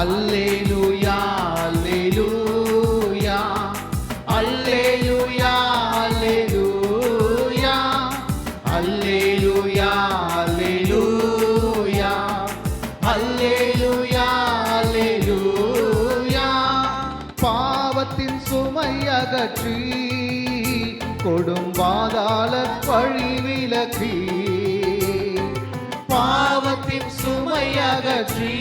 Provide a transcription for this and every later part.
அல்லேலூயா அல்லேலூயா அல்லேலூயா அல்லேலூயா அல்லேலூயா அல்லேலூயா அல்லேலூயா அல்லேலூயா. பாவத்தின் சுமை அகற்றி கொடும் பாதாள பழி விலக்கி, பாவத்தின் சுமை அகற்றி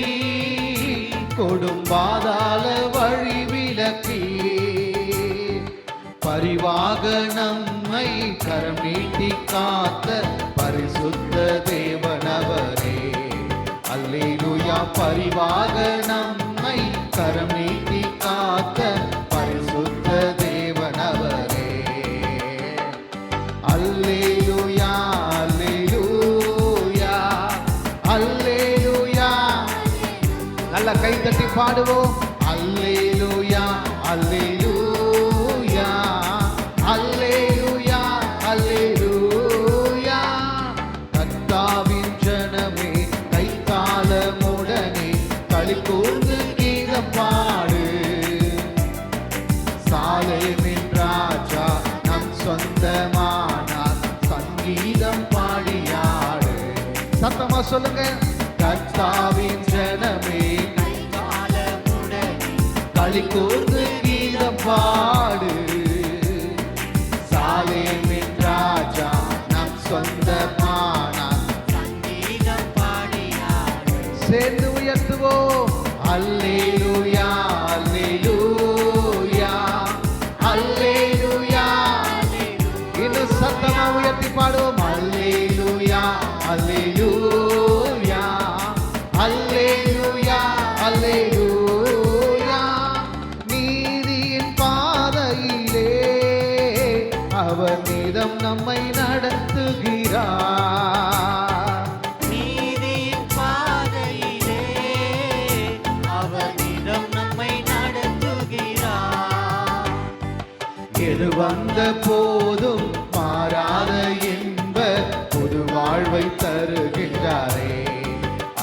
கொடும் பாதாள வழி விலக்கி, பரிவாக நம்மை கரம் நீட்டி காத்த பரிசுத்த தேவனவரே அல்லேலூயா. பரிவாக நம்மை கரம் நீட்டி காத்த பரிசுத்த தேவனவரே அல்லேலூயா அல்லேலூயா அல்லேலூயா. நல்ல கை தட்டி பாடுவோம். அல்லேலூயா அல்லேலூயா அல்லேலூயா அல்லேலூயா. கர்த்தாவின் ஜனமே கைத்தாளமுடனே களிகூர்ந்து கீதம் பாடு, சாலேமின் ராஜா நம் சொந்தமானார் சங்கீதம் பாடியாடு. சத்தமா சொல்லுங்க. கர்த்தாவின் ஜனமே களிகூர்ந்து கீதம் பாடு, சாலேமின் ராஜா நம் சொந்தமானார் சங்கீதம் பாடியாடு. சேர்ந்து உயர்த்துவோம். அல்லேலூயா அல்லேலூயா அல்லேலூயா. இன்னும் சத்தமா உயர்த்தி பாடுவோம். அல்லேலூயா அல்லேலூயா அல்லேலூயா அல்லேலூயா. நீதியின் பாதையிலே அவர் நீதம் நம்மை நடத்துகிறார். நீதியின் பாதையிலே அவர் நீதம் நம்மை நடத்துகிறார். எது வந்த போதும் மாறாத இன்ப புது வாழ்வை தருகின்றாரே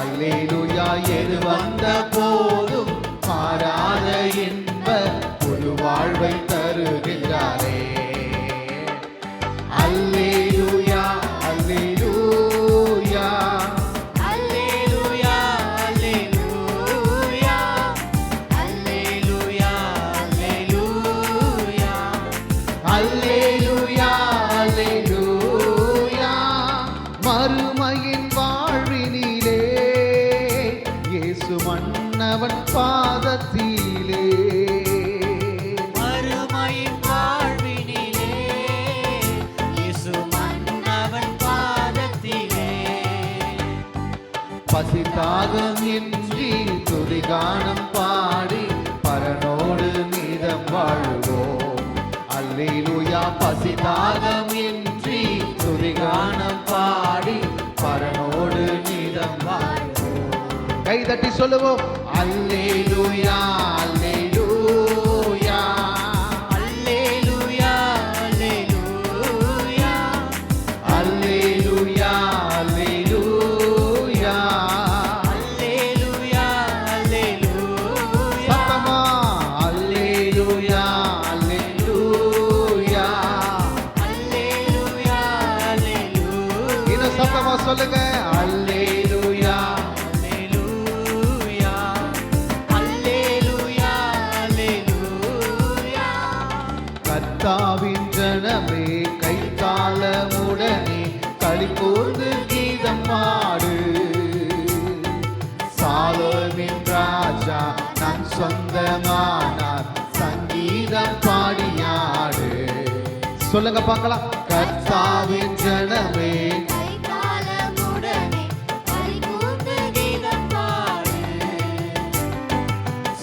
அல்லேலூயா. எது வந்த போதும் மாறாத இன்ப புது வாழ்வை தருகின்றாரே அல்லேலூயா அல்லேலூயா அல்லேலூயா அல்லேலூயா அல்லேலூயா அல்லேலூயா அல்லேலூயா அல்லேலூயா. மறுமையின் வாழ்வினிலே இயேசு மன்னவன் பாதத்திலே, மறுமையின் வாழ்வினிலே இயேசு மன்னவன் பாதத்திலே, பசிதாகம் இன்றி துதிகானம் பாடி பரனோடு நீதம் வாழ்வோம் அல்லேலூயா. பசிதாகம் இன்றி துதிகானம் பாடி பரனோடு நீதம் வாழ்வோம். கை தட்டி சொல்லுவோம். அல்லேலூயா அல்லேலூயா அல்லேலூயா அல்லேலூயா அல்லேலூயா அல்லேலூயா அல்லேலூயா அல்லேலூயா. சத்தமா. அல்லேலூயா அல்லேலூயா அல்லேலூயா அல்லேலூயா. இன்னும் சத்தமா சொல்லுங்க. அல்லேலூயா அல்லேலூயா அல்லேலூயா அல்லேலூயா. கர்த்தாவின் ஜனமே கைத்தாளமுடனே களிகூர்ந்து கீதம் பாடு, சாலோமின் ராஜா நம் சொந்தமானார் சங்கீதம் பாடியாடு. சொல்லுங்க பார்க்கலாம். கர்த்தாவின் ஜனமே கைகாலமுடனே களிகூர்ந்து கீதம் பாடு,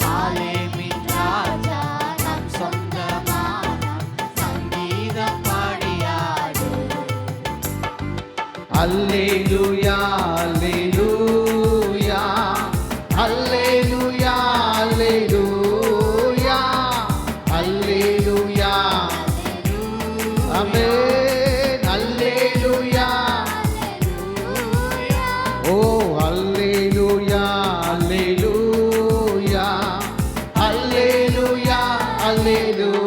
சாலேமின் ராஜா நம் சொந்தமான சங்கீதம் பாடியாடு. அல்லேலூயா அல்லேலூயா அல்லேலூயா அல்லேலூயா அல்லேலூயா. ஆமென். அல்லேலூயா. ஓ அல்லேலூயா அல்லேலூயா அல்லேலூயா